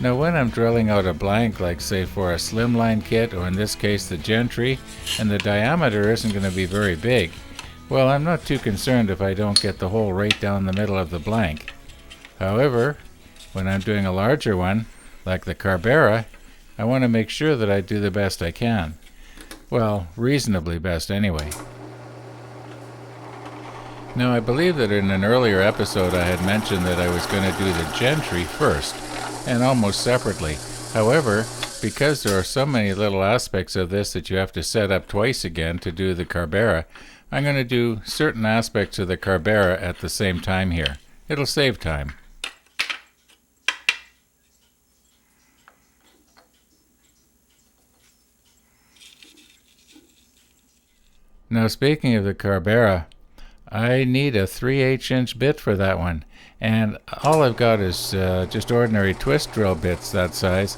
Now when I'm drilling out a blank, like say for a slimline kit, or in this case the gentry, and the diameter isn't going to be very big, well, I'm not too concerned if I don't get the hole right down the middle of the blank. However, when I'm doing a larger one, like the Carbera, I want to make sure that I do the best I can. Well, reasonably best anyway. Now, I believe that in an earlier episode I had mentioned that I was going to do the gentry first, and almost separately. However, because there are so many little aspects of this that you have to set up twice again to do the Carbera, I'm going to do certain aspects of the Carbera at the same time here. It'll save time. Now, speaking of the Carbera, I need a 3/8 inch bit for that one, and all I've got is just ordinary twist drill bits that size.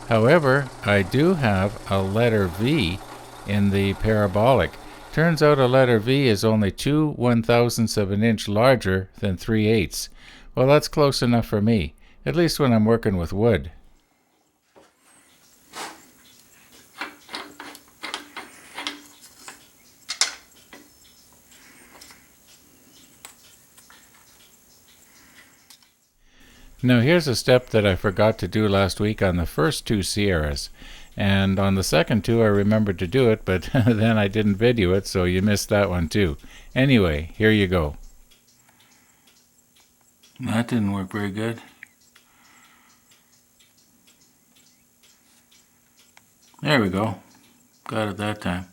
However, I do have a letter V in the parabolic. Turns out a letter V is only 2/1000ths of an inch larger than 3/8. Well, that's close enough for me, at least when I'm working with wood. Now here's a step that I forgot to do last week on the first two Sierras, and on the second two I remembered to do it, but then I didn't video it, so you missed that one too. Anyway, here you go. That didn't work very good. There we go. Got it that time.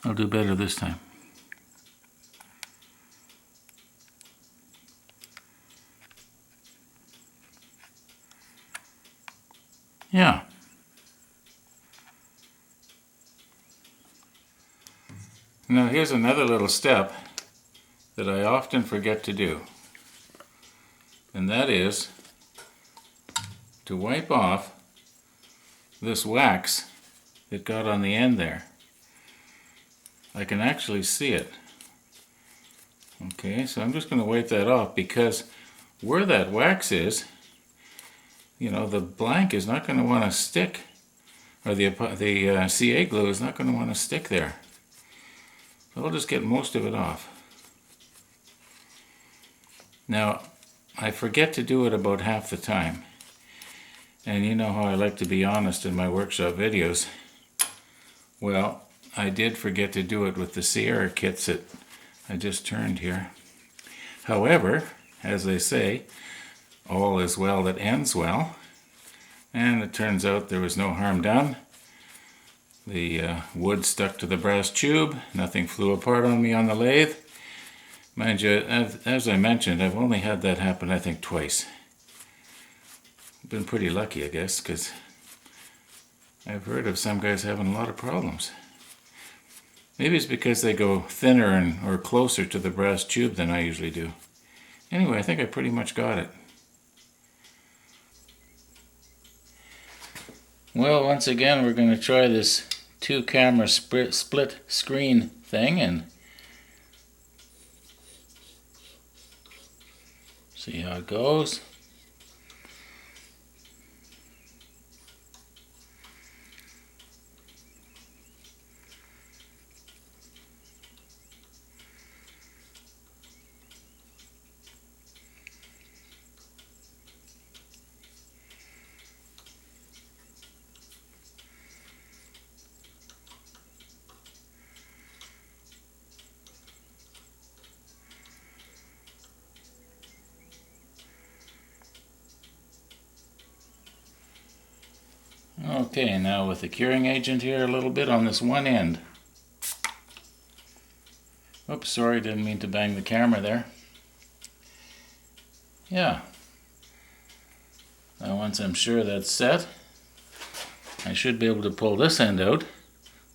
I'll do better this time. Yeah. Now here's another little step that I often forget to do, and that is to wipe off this wax that got on the end there. I can actually see it. Okay, so I'm just going to wipe that off, because where that wax is, you know, the blank is not going to want to stick, or the CA glue is not going to want to stick there. So I'll just get most of it off. Now, I forget to do it about half the time. And you know how I like to be honest in my workshop videos. Well, I did forget to do it with the Sierra kits that I just turned here. However, as they say, all is well that ends well, and it turns out there was no harm done. The wood stuck to the brass tube, nothing flew apart on me on the lathe. Mind you, as I mentioned, I've only had that happen I think twice. I've been pretty lucky, I guess, because I've heard of some guys having a lot of problems. Maybe it's because they go thinner or closer to the brass tube than I usually do. Anyway, I think I pretty much got it. Well, once again, we're going to try this 2-camera split screen thing and see how it goes. Okay, now with the curing agent here a little bit on this one end. Oops, sorry, didn't mean to bang the camera there. Yeah. Now once I'm sure that's set, I should be able to pull this end out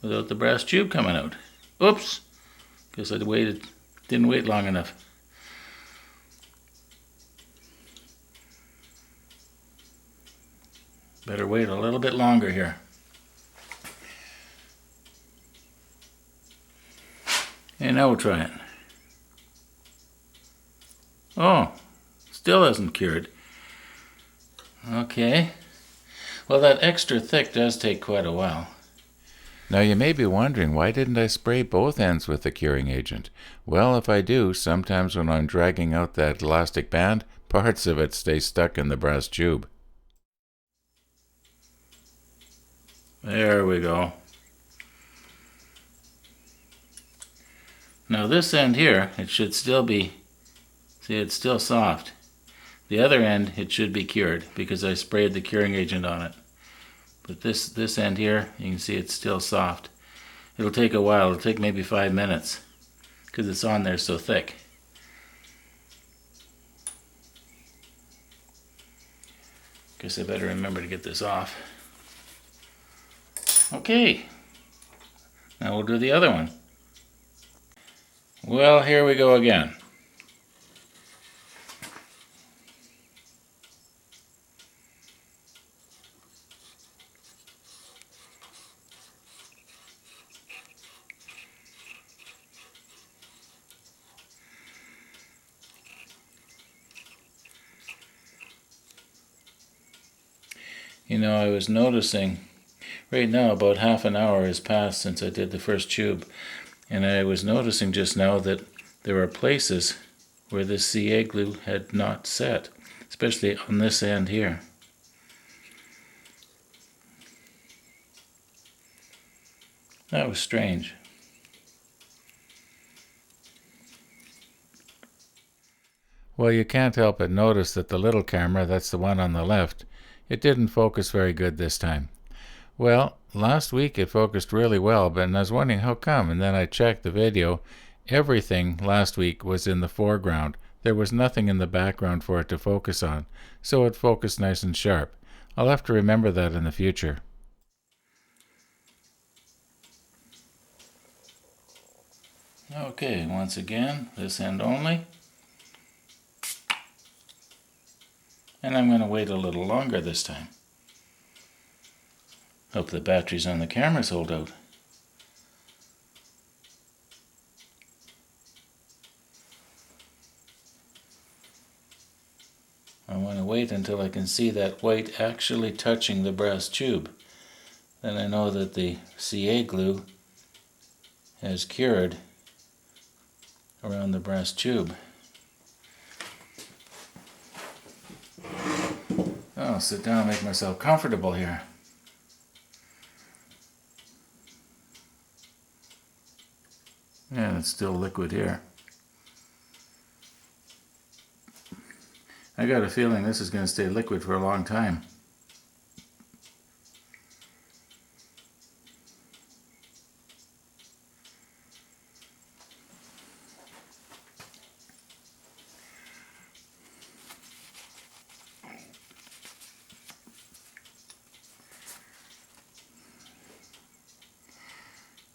without the brass tube coming out. Oops! Guess I didn't wait long enough. Better wait a little bit longer here. And now we'll try it. Oh, still hasn't cured. Okay. Well, that extra thick does take quite a while. Now you may be wondering, why didn't I spray both ends with the curing agent? Well, if I do, sometimes when I'm dragging out that elastic band, parts of it stay stuck in the brass tube. There we go. Now this end here, it should still be, see, it's still soft. The other end, it should be cured because I sprayed the curing agent on it. But this end here, you can see it's still soft. It'll take a while. It'll take maybe 5 minutes because it's on there so thick. Guess I better remember to get this off. Okay. Now we'll do the other one. Well, here we go again. You know, I was noticing, right now about half an hour has passed since I did the first tube, and I was noticing just now that there are places where this CA glue had not set, especially on this end here. That was strange. Well, you can't help but notice that the little camera, that's the one on the left, it didn't focus very good this time. Well, last week it focused really well, but I was wondering how come, and then I checked the video. Everything last week was in the foreground. There was nothing in the background for it to focus on, so it focused nice and sharp. I'll have to remember that in the future. Okay, once again, this end only. And I'm going to wait a little longer this time. Hope the batteries on the cameras hold out. I want to wait until I can see that white actually touching the brass tube. Then I know that the CA glue has cured around the brass tube. I'll sit down and make myself comfortable here. Yeah, it's still liquid here. I got a feeling this is going to stay liquid for a long time.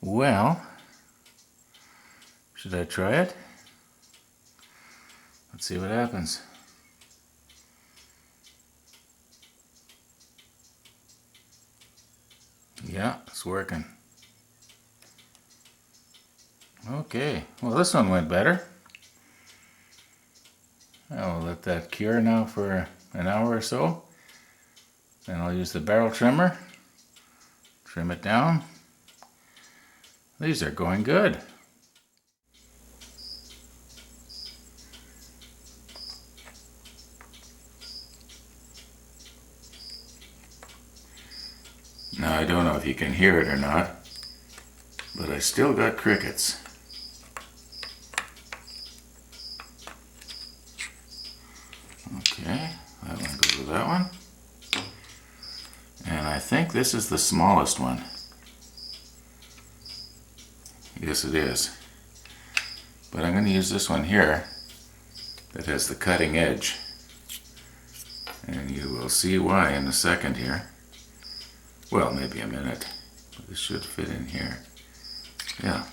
Well, should I try it? Let's see what happens. Yeah, it's working. Okay, well this one went better. I'll let that cure now for an hour or so. Then I'll use the barrel trimmer, trim it down. These are going good. Now I don't know if you can hear it or not, but I still got crickets. Okay, that one goes with that one. And I think this is the smallest one. Yes, it is. But I'm going to use this one here that has the cutting edge. And you will see why in a second here. Well, maybe a minute. But this should fit in here. Yeah.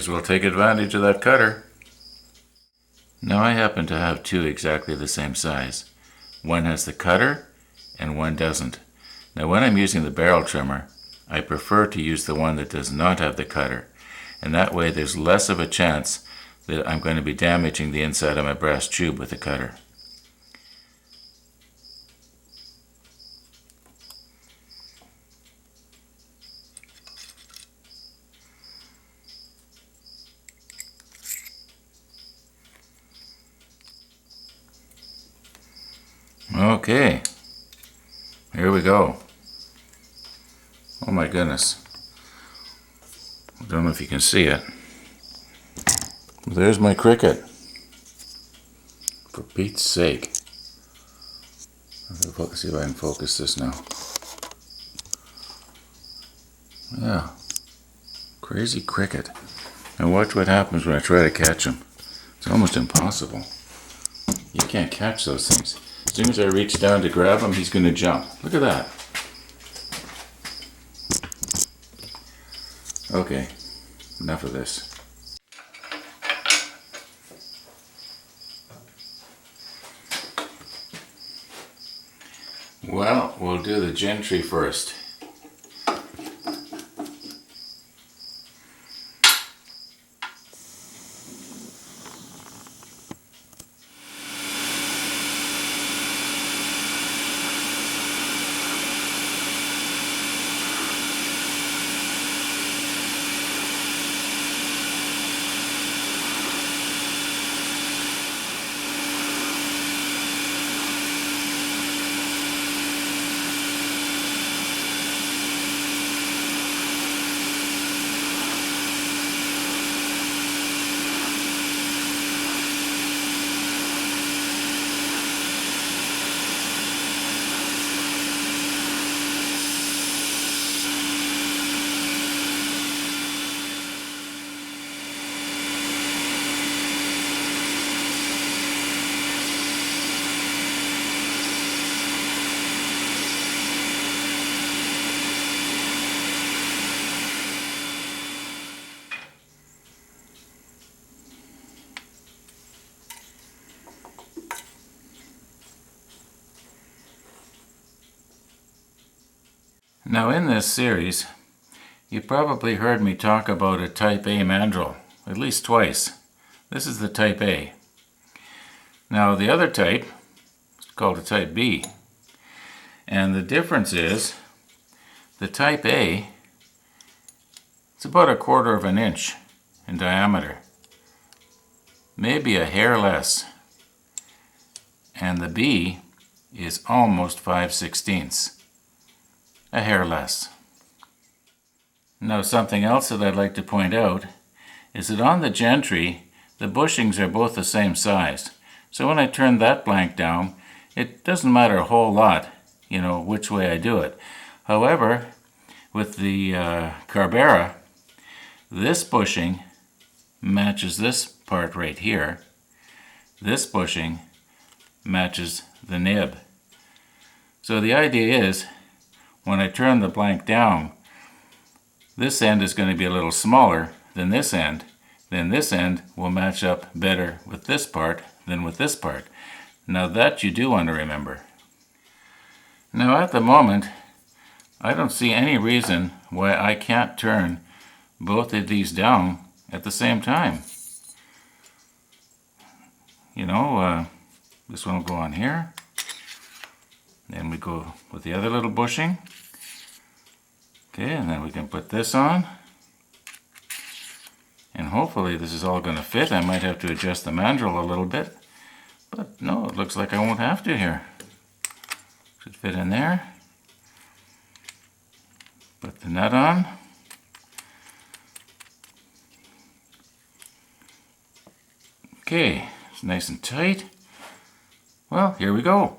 as well take advantage of that cutter. Now I happen to have two exactly the same size. One has the cutter and one doesn't. Now when I'm using the barrel trimmer, I prefer to use the one that does not have the cutter, and that way there's less of a chance that I'm going to be damaging the inside of my brass tube with the cutter. Okay, here we go. Oh my goodness. I don't know if you can see it. There's my cricket. For Pete's sake. Let's see if I can focus this now. Yeah. Crazy cricket. Now watch what happens when I try to catch him. It's almost impossible. You can't catch those things. As soon as I reach down to grab him, he's going to jump. Look at that. Okay, enough of this. Well, we'll do the gentry first. Now in this series, you probably heard me talk about a Type A mandrel, at least twice. This is the Type A. Now the other type is called a Type B. And the difference is, the Type A, it's about 1/4 of an inch in diameter. Maybe a hair less. And the B is almost 5/16. A hair less. Now something else that I'd like to point out is that on the gentry, the bushings are both the same size. So when I turn that blank down, it doesn't matter a whole lot, which way I do it. However, with the Carbera, this bushing matches this part right here. This bushing matches the nib. So the idea is, when I turn the blank down, this end is going to be a little smaller than this end. Then this end will match up better with this part than with this part. Now that you do want to remember. Now at the moment, I don't see any reason why I can't turn both of these down at the same time. This one will go on here. Then we go with the other little bushing. Okay, and then we can put this on. And hopefully this is all going to fit. I might have to adjust the mandrel a little bit. But no, it looks like I won't have to here. Should fit in there. Put the nut on. Okay, it's nice and tight. Well, here we go.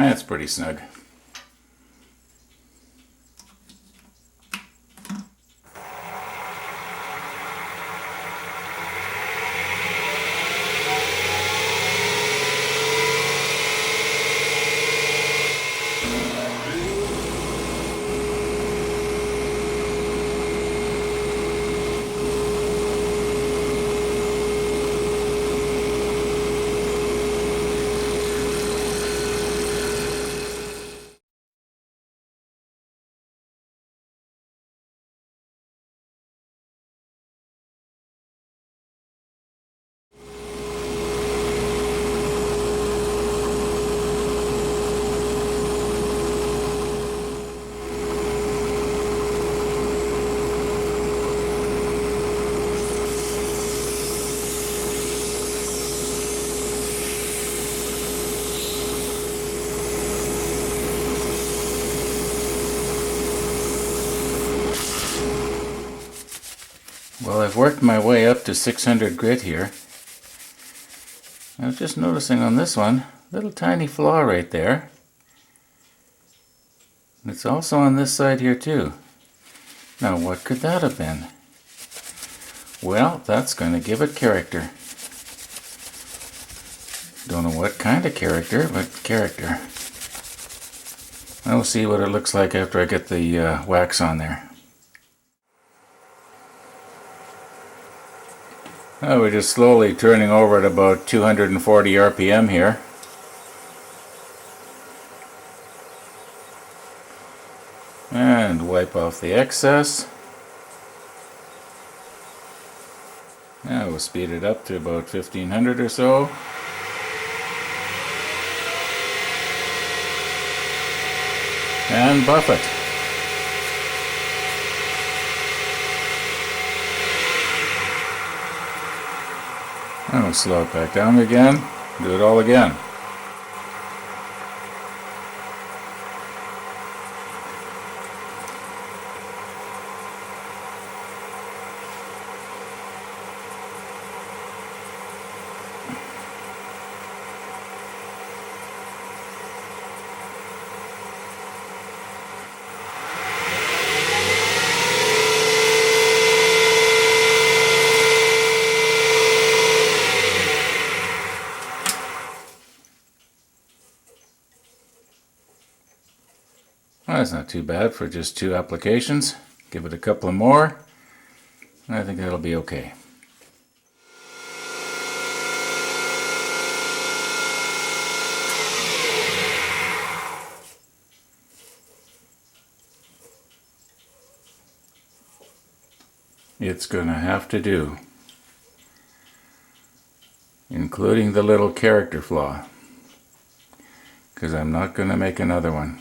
That's pretty snug. Well, I've worked my way up to 600 grit here. I was just noticing on this one, little tiny flaw right there. It's also on this side here too. Now what could that have been? Well, that's going to give it character. Don't know what kind of character, but character. I'll see what it looks like after I get the wax on there. Now we're just slowly turning over at about 240 RPM here. And wipe off the excess. Now we'll speed it up to about 1500 or so. And buff it. And we'll slow it back down again. Do it all again. Well, that's not too bad for just 2 applications. Give it a couple more. I think that'll be okay. It's gonna have to do, including the little character flaw, because I'm not gonna make another one.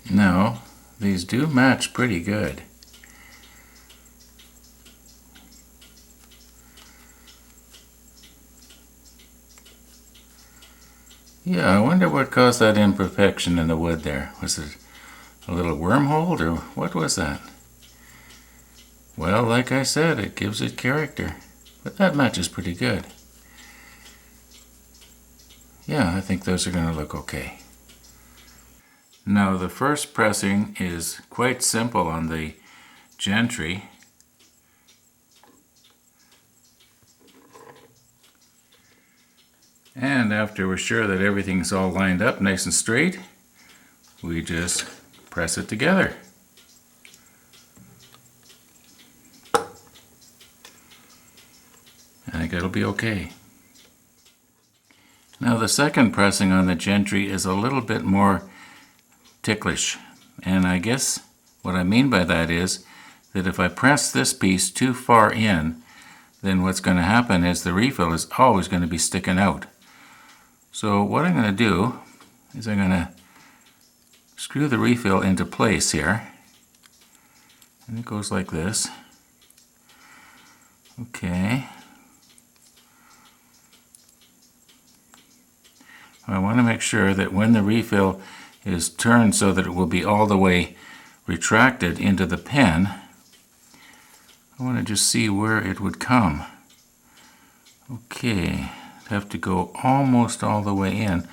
Now, these do match pretty good. Yeah, I wonder what caused that imperfection in the wood there. Was it a little wormhole or what was that? Well, like I said, it gives it character. But that matches pretty good. Yeah, I think those are going to look okay. Now the first pressing is quite simple on the gentry. And after we're sure that everything's all lined up nice and straight, we just press it together. I think it'll be okay. Now the second pressing on the gentry is a little bit more ticklish, and I guess What I mean by that is that if I press this piece too far in, then what's going to happen is the refill is always going to be sticking out. So what I'm going to do is I'm going to screw the refill into place here. And it goes like this. Okay. I want to make sure that when the refill is turned so that it will be all the way retracted into the pen, I want to just see where it would come. Okay, have to go almost all the way in.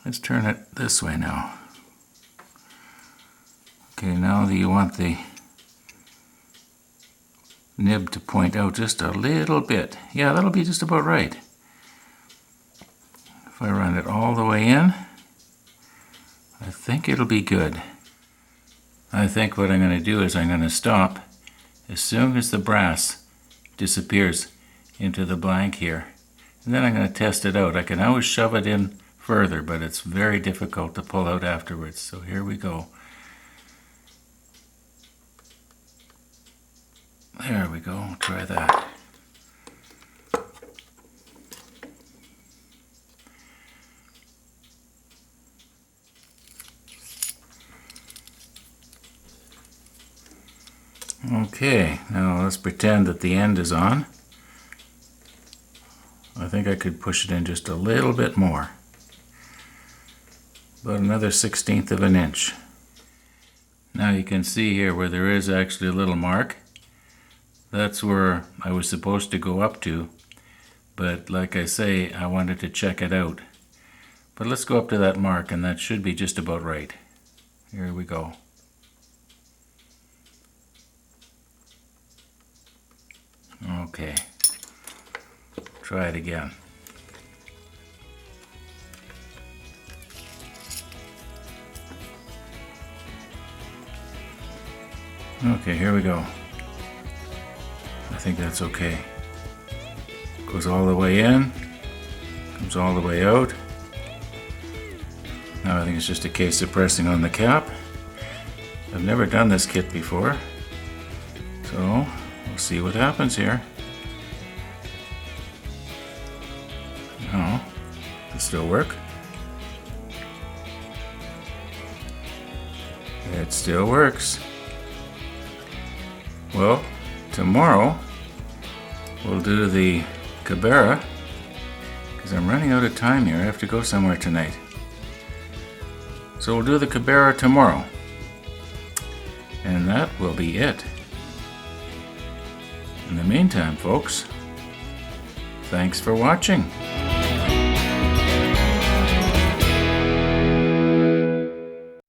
Let's turn it this way now. Okay, now that you want the nib to point out just a little bit. Yeah, that'll be just about right. If I run it all the way in, I think it'll be good. I think what I'm going to do is I'm going to stop as soon as the brass disappears into the blank here. And then I'm going to test it out. I can always shove it in further, but it's very difficult to pull out afterwards. So here we go. There we go. Try that. Okay, now let's pretend that the end is on. I think I could push it in just a little bit more. About another 1/16 of an inch. Now you can see here where there is actually a little mark. That's where I was supposed to go up to, but like I say, I wanted to check it out. But let's go up to that mark, and that should be just about right. Here we go. Okay, try it again. Okay, here we go. I think that's okay. Goes all the way in, comes all the way out. Now I think it's just a case of pressing on the cap. I've never done this kit before, so we'll see what happens here. Oh, does it still work? It still works. Well, tomorrow we'll do the Cabera, because I'm running out of time here. I have to go somewhere tonight. So we'll do the Cabera tomorrow. And that will be it. In the meantime, folks, thanks for watching.